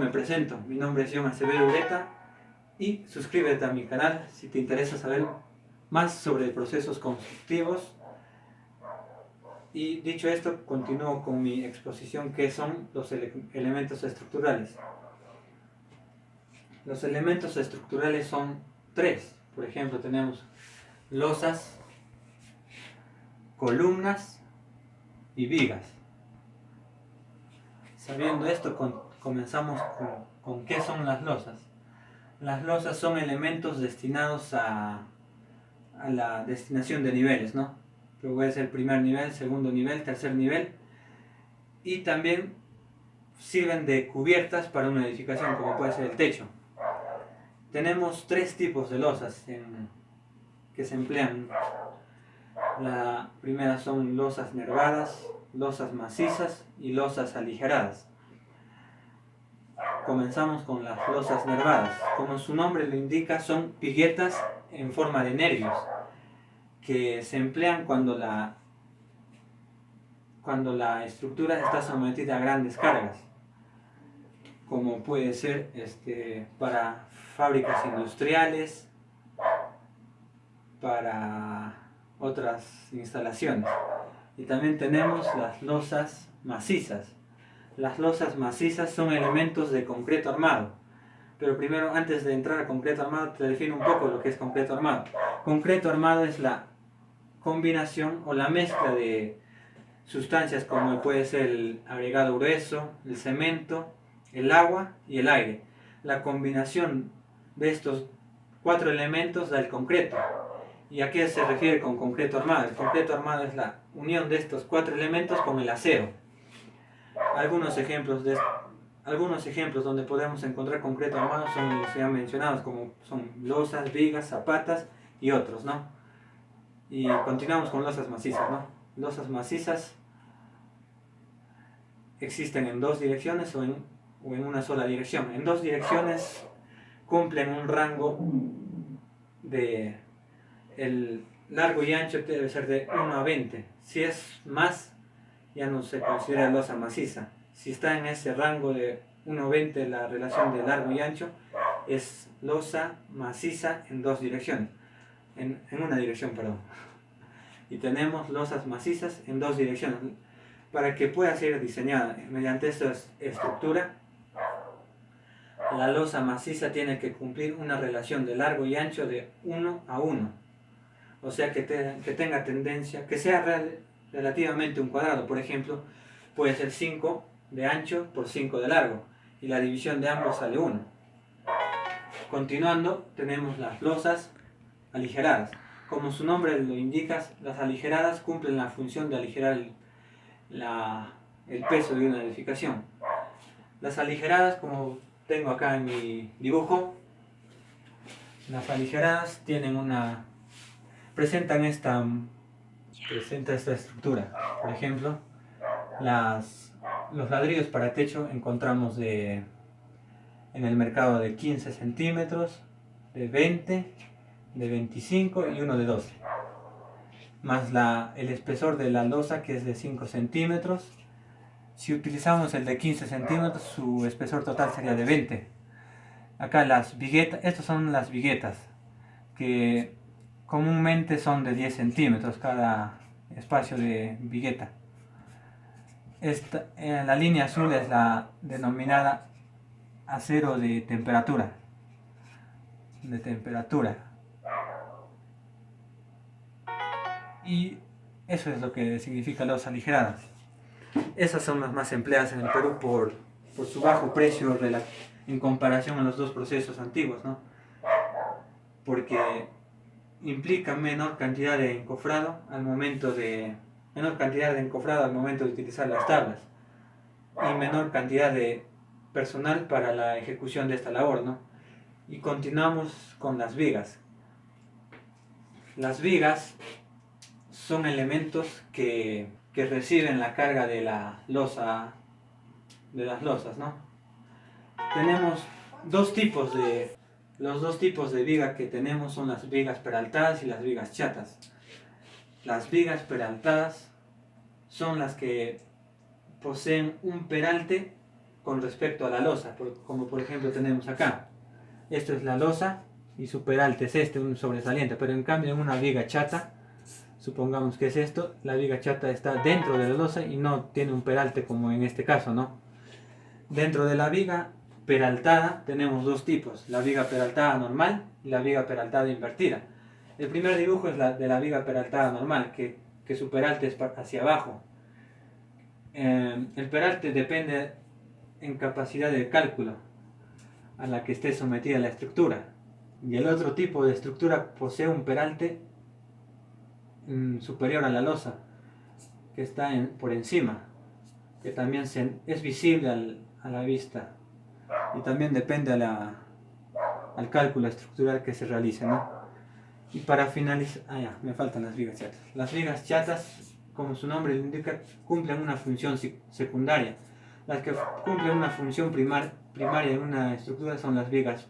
me presento. Mi nombre es John Acevedo Ureta y suscríbete a mi canal si te interesa saber más sobre procesos constructivos. Y dicho esto, continúo con mi exposición, que son los elementos estructurales. Los elementos estructurales son tres. Por ejemplo, tenemos losas, columnas y vigas. Sabiendo esto, comenzamos con qué son las losas. Las losas son elementos destinados a la destinación de niveles, ¿no? Que puede ser primer nivel, segundo nivel, tercer nivel. Y también sirven de cubiertas para una edificación, como puede ser el techo. Tenemos tres tipos de losas que se emplean. La primera son losas nervadas, losas macizas y losas aligeradas. Comenzamos con las losas nervadas. Como su nombre lo indica, son viguetas en forma de nervios que se emplean cuando la estructura está sometida a grandes cargas, como puede ser para fábricas industriales, para otras instalaciones. Y también tenemos las losas macizas. Las losas macizas son elementos de concreto armado. Pero primero, antes de entrar a concreto armado, te defino un poco lo que es concreto armado. Concreto armado es la combinación o la mezcla de sustancias como puede ser el agregado grueso, el cemento, el agua y el aire. La combinación de estos cuatro elementos da el concreto. ¿Y a qué se refiere con concreto armado? El concreto armado es la unión de estos cuatro elementos con el acero. Algunos ejemplos donde podemos encontrar concreto armado son los ya mencionados, como son losas, vigas, zapatas y otros, ¿no? Y continuamos con losas macizas, ¿no? Losas macizas existen en dos direcciones o en una sola dirección. En dos direcciones cumplen un rango de... El largo y ancho debe ser de 1 a 20. Si es más, ya no se considera losa maciza. Si está en ese rango de 1 a 20 la relación de largo y ancho, es losa maciza en dos direcciones. En una dirección, perdón. Y tenemos losas macizas en dos direcciones. Para que pueda ser diseñada mediante esta estructura, la losa maciza tiene que cumplir una relación de largo y ancho de 1 a 1. O sea que tenga tendencia, que sea relativamente un cuadrado. Por ejemplo, puede ser 5 de ancho por 5 de largo. Y la división de ambos sale 1. Continuando, tenemos las losas aligeradas. Como su nombre lo indica, las aligeradas cumplen la función de aligerar el peso de una edificación. Las aligeradas, como tengo acá en mi dibujo, las aligeradas presenta esta estructura. Por ejemplo, los ladrillos para techo encontramos en el mercado de 15 centímetros, de 20, de 25 y uno de 12. Más el espesor de la losa, que es de 5 centímetros. Si utilizamos el de 15 centímetros, su espesor total sería de 20. Acá las viguetas, estas son las viguetas, que comúnmente son de 10 centímetros cada espacio de vigueta. La línea azul es la denominada acero de temperatura. Y eso es lo que significa losas aligeradas. Esas son las más empleadas en el Perú por su bajo precio en comparación a los dos procesos antiguos, ¿no? Porque implica menor cantidad de encofrado al momento de utilizar las tablas y menor cantidad de personal para la ejecución de esta labor, ¿no? Y continuamos con las vigas. Las vigas son elementos que reciben la carga de las losas, ¿no? Tenemos los dos tipos de viga que tenemos son las vigas peraltadas y las vigas chatas. Las vigas peraltadas son las que poseen un peralte con respecto a la losa, como por ejemplo tenemos acá. Esto es la losa y su peralte es este, un sobresaliente, pero en cambio en una viga chata, supongamos que es esto, la viga chata está dentro de la losa y no tiene un peralte como en este caso, ¿no? Dentro de la viga peraltada tenemos dos tipos, la viga peraltada normal y la viga peraltada invertida. El primer dibujo es de la viga peraltada normal, que su peralte es hacia abajo. El peralte depende en capacidad de cálculo a la que esté sometida la estructura. Y el otro tipo de estructura posee un peralte superior a la losa, que está por encima, que también es visible a la vista. Y también depende al cálculo estructural que se realice, ¿no? Y para finalizar, me faltan las vigas chatas. Las vigas chatas, como su nombre lo indica, cumplen una función secundaria. Las que cumplen una función primaria en una estructura son las vigas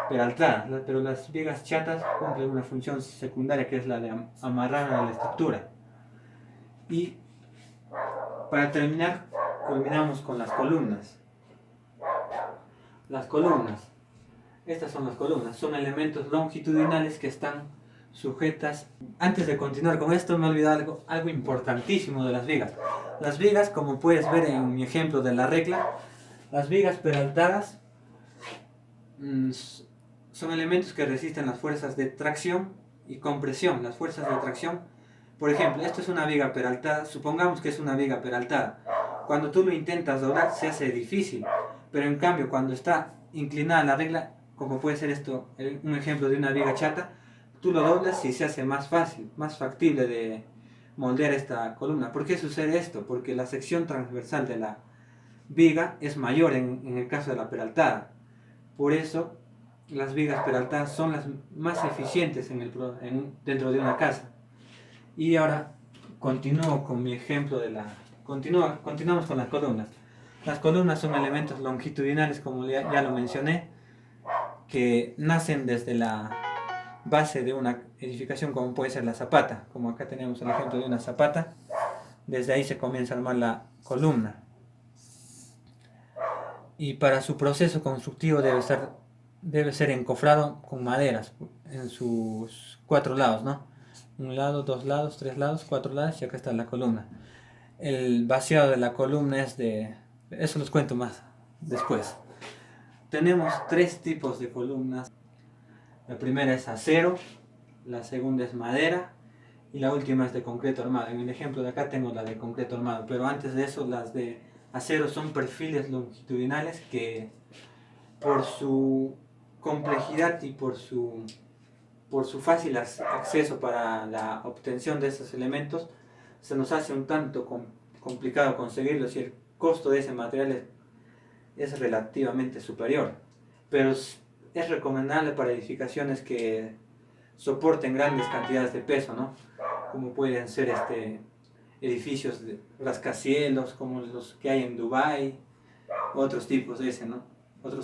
peraltadas, pero las vigas chatas cumplen una función secundaria, que es la de amarrar a la estructura. Y para terminar, culminamos con las columnas. Las columnas. Estas son las columnas, son elementos longitudinales que están sujetas. Antes de continuar con esto, me he olvidado algo importantísimo de las vigas. Las vigas, como puedes ver en mi ejemplo de la regla, las vigas peraltadas son elementos que resisten las fuerzas de tracción y compresión. Las fuerzas de tracción, por ejemplo, esto es una viga peraltada, supongamos que es una viga peraltada. Cuando tú lo intentas doblar se hace difícil, pero en cambio cuando está inclinada la regla, como puede ser esto, un ejemplo de una viga chata, tú lo doblas y se hace más fácil, más factible de moldear esta columna. ¿Por qué sucede esto? Porque la sección transversal de la viga es mayor en el caso de la peraltada. Por eso las vigas peraltadas son las más eficientes dentro de una casa. Y ahora continúo con mi ejemplo continuamos con las columnas. Las columnas son elementos longitudinales, como ya lo mencioné, que nacen desde la base de una edificación, como puede ser la zapata. Como acá tenemos el ejemplo de una zapata, desde ahí se comienza a armar la columna. Y para su proceso constructivo debe ser encofrado con maderas en sus 4 lados, ¿no? Un lado, 2 lados, 3 lados, 4 lados, y acá está la columna. El vaciado de la columna es de... Eso los cuento más después. Tenemos 3 tipos de columnas. La primera es acero, la segunda es madera y la última es de concreto armado. En el ejemplo de acá tengo la de concreto armado, pero antes de eso las de acero son perfiles longitudinales que por su complejidad y por su fácil acceso para la obtención de estos elementos, se nos hace un tanto complicado conseguirlos y el costo de ese material es relativamente superior. Pero es recomendable para edificaciones que soporten grandes cantidades de peso, ¿no? Como pueden ser edificios de rascacielos, como los que hay en Dubái, otros tipos de ese, ¿no? Otro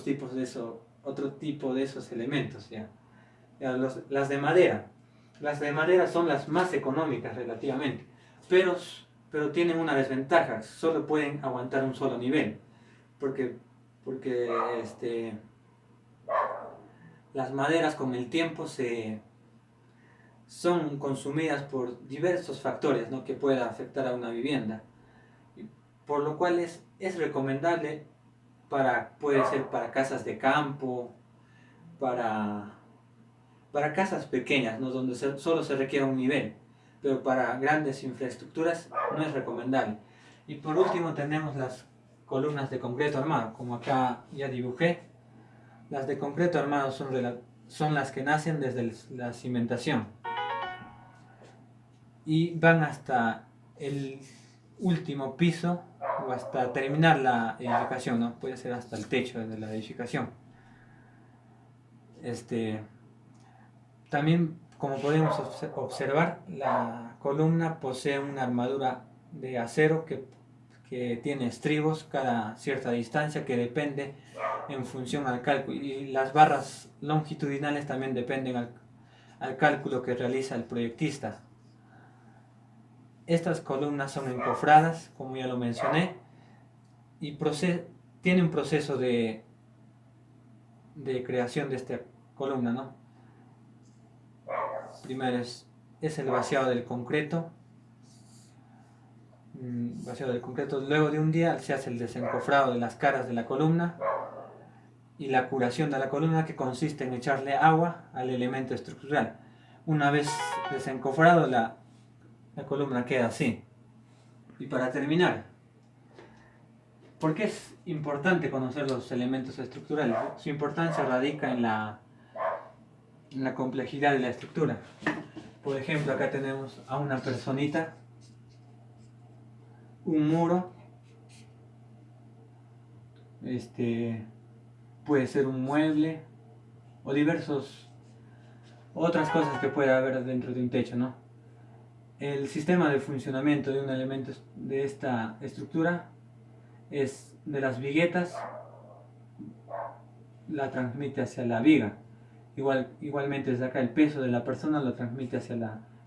tipo de esos elementos, ¿ya? Las de madera. Las de madera son las más económicas relativamente, pero tienen una desventaja, solo pueden aguantar un solo nivel, porque las maderas con el tiempo son consumidas por diversos factores, ¿no?, que puedan afectar a una vivienda, por lo cual es recomendable puede ser para casas de campo, para casas pequeñas, ¿no?, donde solo se requiere un nivel, pero para grandes infraestructuras no es recomendable. Y por último tenemos las columnas de concreto armado, como acá ya dibujé. Las de concreto armado son las que nacen desde la cimentación y van hasta el último piso o hasta terminar la edificación, ¿no? Puede ser hasta el techo de la edificación. También, como podemos observar, la columna posee una armadura de acero que tiene estribos cada cierta distancia, que depende en función al cálculo, y las barras longitudinales también dependen al cálculo que realiza el proyectista. Estas columnas son encofradas, como ya lo mencioné, y tiene un proceso de creación de esta columna, ¿no? Primero es el vaciado del concreto. Luego de un día se hace el desencofrado de las caras de la columna y la curación de la columna, que consiste en echarle agua al elemento estructural. Una vez desencofrado, la columna queda así. Y para terminar, ¿por qué es importante conocer los elementos estructurales? Su importancia radica en la complejidad de la estructura. Por ejemplo, acá tenemos a una personita, un muro, puede ser un mueble o otras cosas que puede haber dentro de un techo, ¿no? El sistema de funcionamiento de un elemento de esta estructura es de las viguetas, la transmite hacia la viga. Igualmente desde acá el peso de la persona lo transmite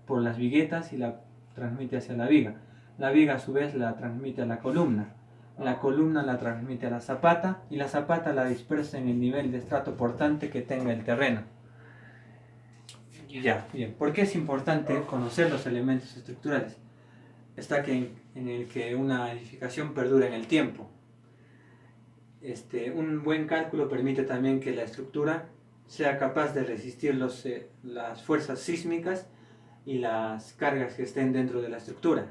por las viguetas y la transmite hacia la viga. La viga a su vez la transmite a la columna la transmite a la zapata y la zapata la dispersa en el nivel de estrato portante que tenga el terreno. Ya, bien. ¿Por qué es importante conocer los elementos estructurales? Está en el que una edificación perdura en el tiempo. Un buen cálculo permite también que la estructura sea capaz de resistir las fuerzas sísmicas y las cargas que estén dentro de la estructura.